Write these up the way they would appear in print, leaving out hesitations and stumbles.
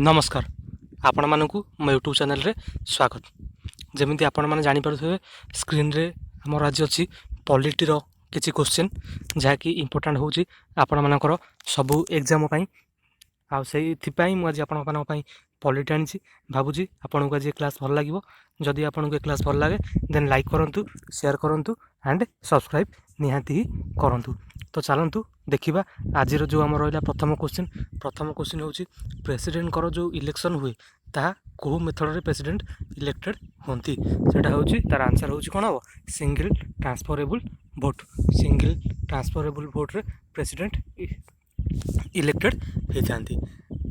नमस्कार आपण मानकु मो यूट्यूब चैनल रे स्वागत। जमीती आपण माने जानि पारुथिबे स्क्रीन रे हमर आज अछि पॉलिटी रो किछि क्वेश्चन जहाँकि इंपोर्टेंट होउची आपण मानकर सबु एग्जाम पई आ सेहि पई मु आज आपण मानक पई पॉलिटी आनिछि। भाबुची आपण को आज क्लास भल लागिवो। जदि आपण को क्लास भल लागे देन लाइक करंतु, शेयर करंतु एंड सब्सक्राइब निहाती ही करंतु। तो चलंतु देखिबा आज जो हमर रहला प्रथम क्वेश्चन होउची प्रेसिडेंट कर जो इलेक्शन हुए ता को मेथड रे प्रेसिडेंट इलेक्टेड होंती। सेटा होउची तार आंसर होउची कोन हो single transferable vote. Single transferable vote रे प्रेसिडेंट इलेक्टेड होइथांती।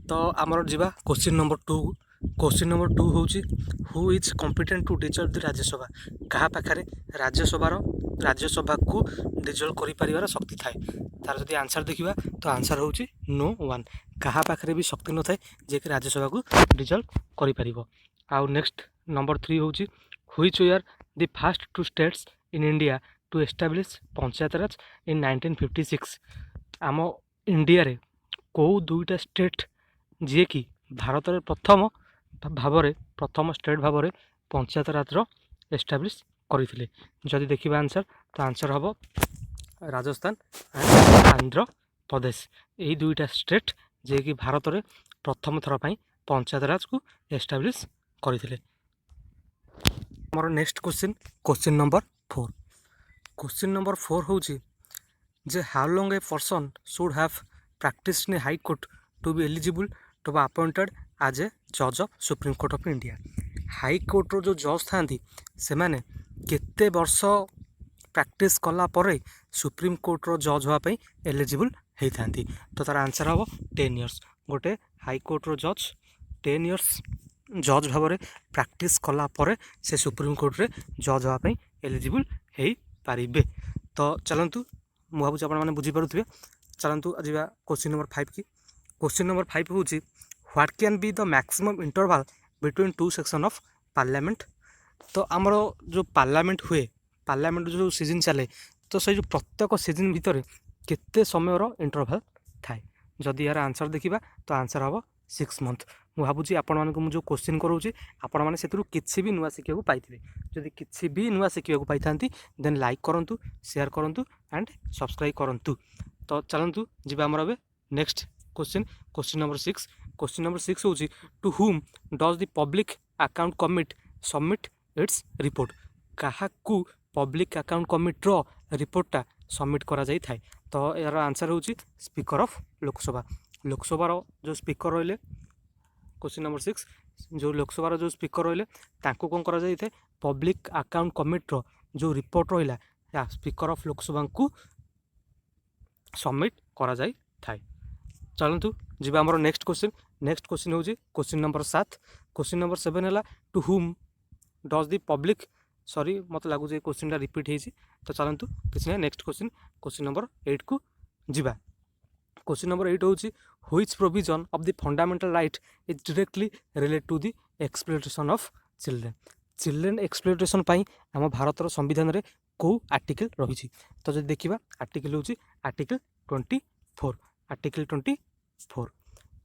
तो आमर जीवा क्वेश्चन नंबर 2। क्वेश्चन नंबर 2 होउची who is competent to dissolve the Rajya Sabha. कहा पाखरे राज्यसभा को डिजॉल्व करि परिवार शक्ति थाए। तार जदि आंसर देखिबा तो आंसर होउची नो वन। कहा पाखरे भी शक्ति न थाए जे कि राज्यसभा को डिजॉल्व करि परिबो। आउ नेक्स्ट नंबर 3 होउची which were the first two states in India to establish panchayat raj in 1956। आम इंडिया रे को दुईटा स्टेट जे कि भारत रे प्रथम स्टेट भाव में पंचायत राज एस्टाब्लीश करते। जदि देखिबा आंसर तो आंसर हम राजस्थान एंड आंध्र प्रदेश। यही दुईटा स्टेट जे कि भारत रे प्रथम थर पर पंचायत राज को एस्टाब्लीश करते। हमर next question number 4। Question number 4 होउची जे how long a person should have practised in High Court to be eligible to be appointed as a जज of Supreme Court of India. High Court रो जो जज थांती से माने केते वर्ष प्रैक्टिस कला परे सुप्रीम कोर्ट रो जज होआ पई एलिजिबल हेई थांती। तो तार आंसर हम 10 इयर्स। गोटे हाई कोर्ट रो जज 10 इयर्स जज भाव में प्रैक्टिस कला परे से सुप्रीम कोर्ट रे जज होआ पई एलिजिबल हेई पारिबे। तो चलंतु मु भाबुची आपण माने बुझी पारुथिबे। चलंतु आजिबा क्वेश्चन नंबर 5 की। क्वेश्चन नंबर 5 होउची what can be the maximum interval between two section of parliament. तो आमर जो पार्लियामेंट हुए पार्लियामेंट जो सीजन चले तो से जो प्रत्येक सीजन भितर केते समय इंटरवल थाए। जदि यार आंसर देखिबा तो आंसर हम 6 मंथ। मु भाबुची आपण मानक मु जो क्वेश्चन करोची आपण माने सेतरु किछि भी नुवा सिखिया को पाइथिबे। जदि किछि भी नुवा सिखिया को पाइथांती देन लाइक करंतु, शेयर करंतु एंड सब्सक्राइब करंतु। तो चलंतु जिबा हमर अबे next question number 6। Question number 6 होची to whom does the public account committee submit its report. कहा को पब्लिक अकाउंट कमिटी रो रिपोर्टटा सबमिट करा जाई थाए। तो यार आंसर होची स्पीकर ऑफ लोकसभा। लोकसभा रो जो स्पीकर रहले क्वेश्चन नंबर 6 जो लोकसभा रो जो स्पीकर रहले तांको कोन करा जाई थाए पब्लिक अकाउंट कमिटी रो जो रिपोर्ट रहिला या स्पीकर ऑफ लोकसभा को सबमिट करा जाई थाए। चलंतु जिबा हमर नेक्स्ट क्वेश्चन होची क्वेश्चन नंबर 7। क्वेश्चन नंबर 7 हैला to whom does the public sorry मत लागु जे क्वेश्चन रिपीट हेची। तो चलंतु किछि नेक्स्ट क्वेश्चन नंबर 8 को जिबा। क्वेश्चन नंबर 8 होची which provision of the fundamental right is directly related to the exploitation of children exploitation पई हम भारत रो संविधान रे को आर्टिकल रहिछि। तो जदि देखिबा आर्टिकल होची आर्टिकल 24।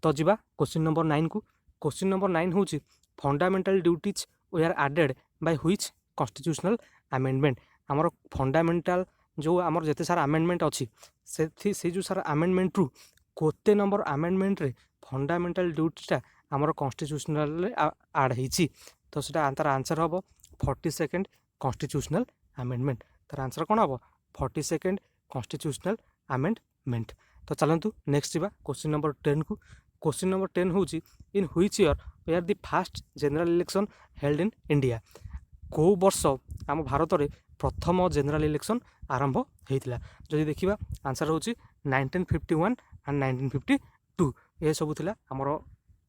तो जिबा क्वेश्चन नंबर 9 को। क्वेश्चन नंबर 9 होची fundamental duties were added by which constitutional amendment. हमर फंडामेंटल जो हमर जते सारा अमेंडमेंट अछि से जो सारा अमेंडमेंट रु कोते नंबर अमेंडमेंट रे फंडामेंटल ड्यूटीटा हमर कॉन्स्टिट्यूशनल रे ऐड हेछि। तो सेटा आंसर हम 42nd कॉन्स्टिट्यूशनल अमेंडमेंट। तार आंसर कोन हबो 42nd कॉन्स्टिट्यूशनल अमेंडमेंट। तो चलंतु नेक्स्ट जीवा क्वेश्चन नंबर 10 को। क्वेश्चन नंबर 10 होची in which year were the first general election held in India. को वर्ष आम भारत रे प्रथम जनरल इलेक्शन आरंभ होइतिला। जदि देखिबा आंसर होची 1951 एंड 1952। ए सब थिला हमर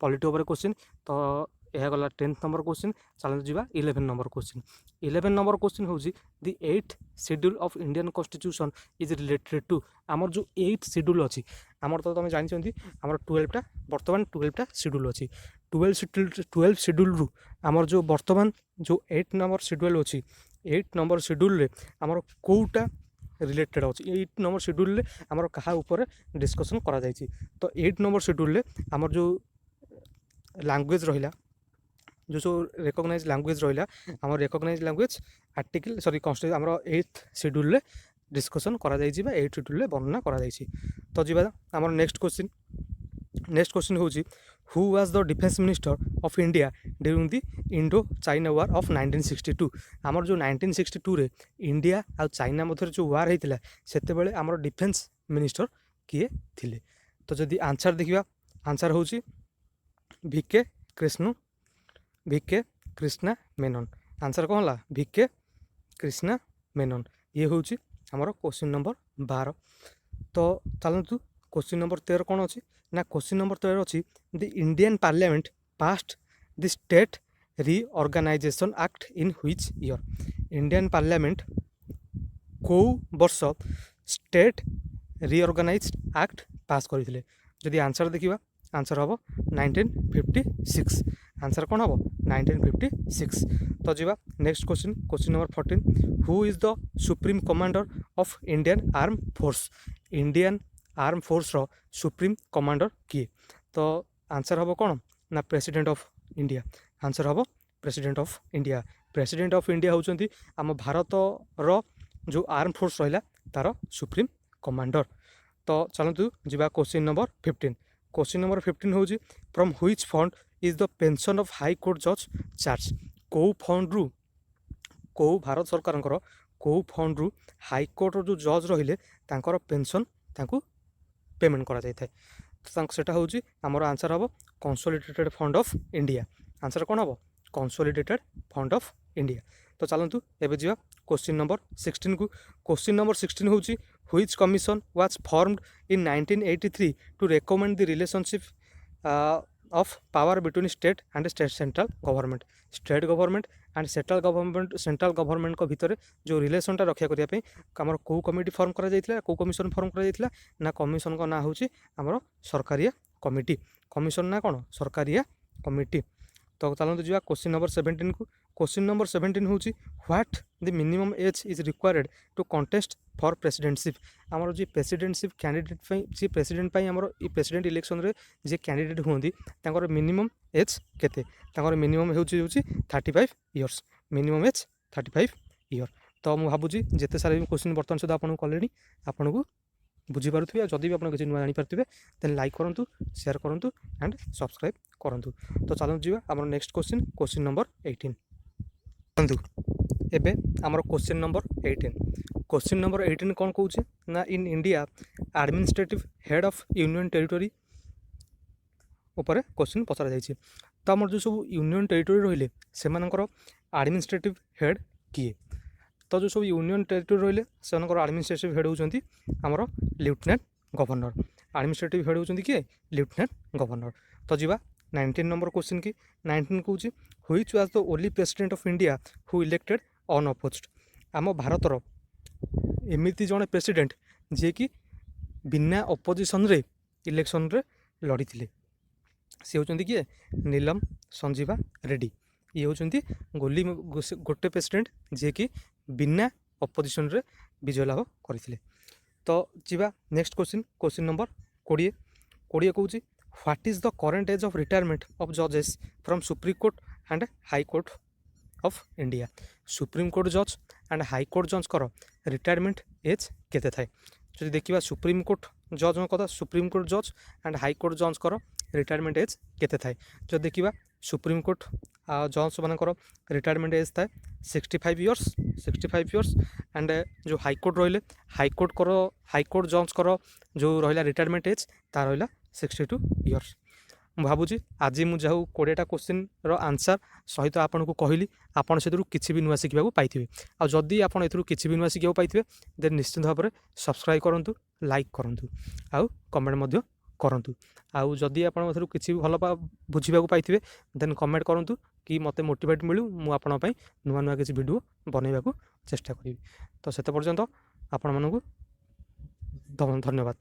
पॉलिटी ओवर क्वेश्चन। तो यह गला 10th नंबर क्वेश्चन। चलते जीवा 11 नंबर क्वेश्चन। 11 नंबर क्वेश्चन होची the 8th schedule of Indian constitution is related to. आमर जो 8th शेड्यूल अछि आमर तो तुम जानि आमर 12टा वर्तमान 12टा शेड्यूल अछि। 12 शेड्यूल रु आमर जो वर्तमान जो 8 नंबर शेड्यूल अछि 8 नंबर शेड्यूल रे आमर कोउटा रिलेटेड अछि। 8 नंबर शेड्यूल रे आमर कहा ऊपर डिस्कशन करा जायछि। तो 8 नंबर शेड्यूल रे आमर जो ଲାଙ୍ଗୁଏଜ୍ ରହିଲା, जो सब रेकग्नाइज लैंग्वेज रहा आम recognise language article sorry constitution आम 8th शेड्यूल डिस्कसन करा 8th शेड्यूल वर्णना करा तो जी आम नेक्स्ट क्वेश्चन हूँ who was the defence minister of India during the Indo China war of 1962 आमर जो 1962 रे इंडिया आ चाइना मध्य जो वार होता से आमर डिफेन्स मिनिस्टर किए थिले। तो जदि आंसर देखा आंसर हूँ भिके कृष्णा मेनन। आंसर कौन है भिके कृष्णा मेनन। ये हूँ आमर क्वेश्चन नंबर 12। तो चलतु क्वेश्चन नंबर 13 कौन अच्छी ना क्वेश्चन नंबर 13 अच्छी the Indian parliament past the state reorganisation act in which year. Indian parliament कौ वर्ष स्टेट रिऑर्गेनाइज एक्ट पास करते। जदि आंसर देखा आंसर हम 1956। आंसर कौन हम 1956। तो जी next question number 14 who is the supreme commander of Indian arm force. Indian arm force रो सुप्रीम कमांडर किए। तो आंसर हम कौन ना प्रेसिडेंट ऑफ इंडिया। आंसर हम President of India. President of India होउचंती आम भारत रो जो आर्म फोर्स रहा तार सुप्रीम कमांडर। तो चलतु जी क्वेश्चन नंबर 15। क्वेश्चन नंबर 15 हूँ from which fund is the pension of high court जज चार्ज। कौ फंड रु कौ भारत सरकार कौ फंड रु हाई कोर्ट जो जज रहिले तांकर पेंशन तांकु पेमेंट करा जाय थाए। तो सेटा हूँ आमर आंसर हम consolidated fund of India. Answer कौन हम कंसोलिडेटेड फंड ऑफ इंडिया। तो चलतु एबे जीवा क्वेश्चन नंबर 16 को। क्वेश्चन नंबर 16 हूँ which commission was formed in 1983 to recommend the relationship of power between state and central government. State government and central government को भितर जो रिलेशनटा रक्षा करने आमर कौ कमिटी फॉर्म करा जायतिला कौ कमिशन फॉर्म करा जायतिला ना कमिशन का ना हूँ आमर सरकारिया कमिटी। कमिशन ना कौन सरकारिया कमिटी। तो चलते जी क्वेश्चन नंबर 17 को। क्वेश्चन नंबर 17 हूँ what the minimum age is required to contest for presidentship. आमर जो प्रेसिडेंटशिप कैंडिडेट जी प्रेसिडेंट आमर ये प्रेसिडेंट इलेक्शन रे जे कैंडिडेट होती मिनिमम एज केते मिनिमम हूँ 35 इयर्स। Minimum age 35 year. तो मुझे भावुँ जिते सारे क्वेश्चन बर्तमान सुधा आपको कले आपन को बुझीपारे जदि भी आप किसी नुआ जापारे देन लाइक करूँ शेयर करूँ एंड सब्सक्राइब करूँ। तो चलते जी आम नेक्स्ट क्वेश्चन नंबर 18 एबे आमर क्वेश्चन नंबर 18। क्वेश्चन नंबर 18 कौन कौन ना in India administrative head of union territory ऊपर क्वेश्चन पचरा जाइए। तो आमर जो सब यूनियन टेरिटोरी रहिले से एडमिनिस्ट्रेटिव हेड किए। तो जो सब यूनियन टेरिटोरी रहिले से एडमिनिस्ट्रेटिव हेड होउचंती आमर लेफ्टिनेंट गवर्नर। एडमिनिस्ट्रेटिव हेड होउचंती किए लेफ्टिनेंट गवर्नर। तो जीवा 19 नंबर क्वेश्चन की। 19 कौन which was the only president of India who elected unopposed. आम भारतर एमती जड़े प्रेसिडेंट जे कि बिना अपोजिशन रे इलेक्शन रे लड़ी थे सी होचंती किए नीलम संजीवा रेड्डी। ये होचंती गोटे प्रेसिडेंट जे कि बिना अपोजिशन रे विजय लाभ करथिले। तो जीवा नेक्स्ट क्वेश्चन नंबर 20 कौन what is the current as of retirement of जजेस from supreme court and high court of India. Supreme court जज एंड हाई कोर्ट जज कर रिटायरमेंट एज केते थाए। जो देखा सुप्रीम कोर्ट जज कथा सुप्रीम कोर्ट जज एंड हाई कोर्ट जज कर रिटायरमेंट एज केते थाए। जो देखा सुप्रीम कोर्ट जज मानकर रिटायरमेंट एज थाए 65 इयर्स एंड जो हाई कोर्ट रहिले हाई कोर्ट जज कर जो रहा रिटायरमेंट एज ता रहा 62 इयर्स। भावुँ आज मुझे 20टा क्वेश्चन आंसर सहित आपन को कहली आपन से किसी भी नुआ शिखा पाई। आदि आप किसी भी नुआ शिखा पाई देन निश्चित भाव में सब्सक्राइब करूँ लाइक करूँ आउ कमेंट करूँ। आउ जदि आप किसी भी भल बुझा पाई देन कमेंट करूँ कि मत मोटिवेट मिलू मुझे नुआ नुआ किसी वीडियो बनवाक चेष्टा करी। तो से पर्यंत आपण मानू धन्यवाद।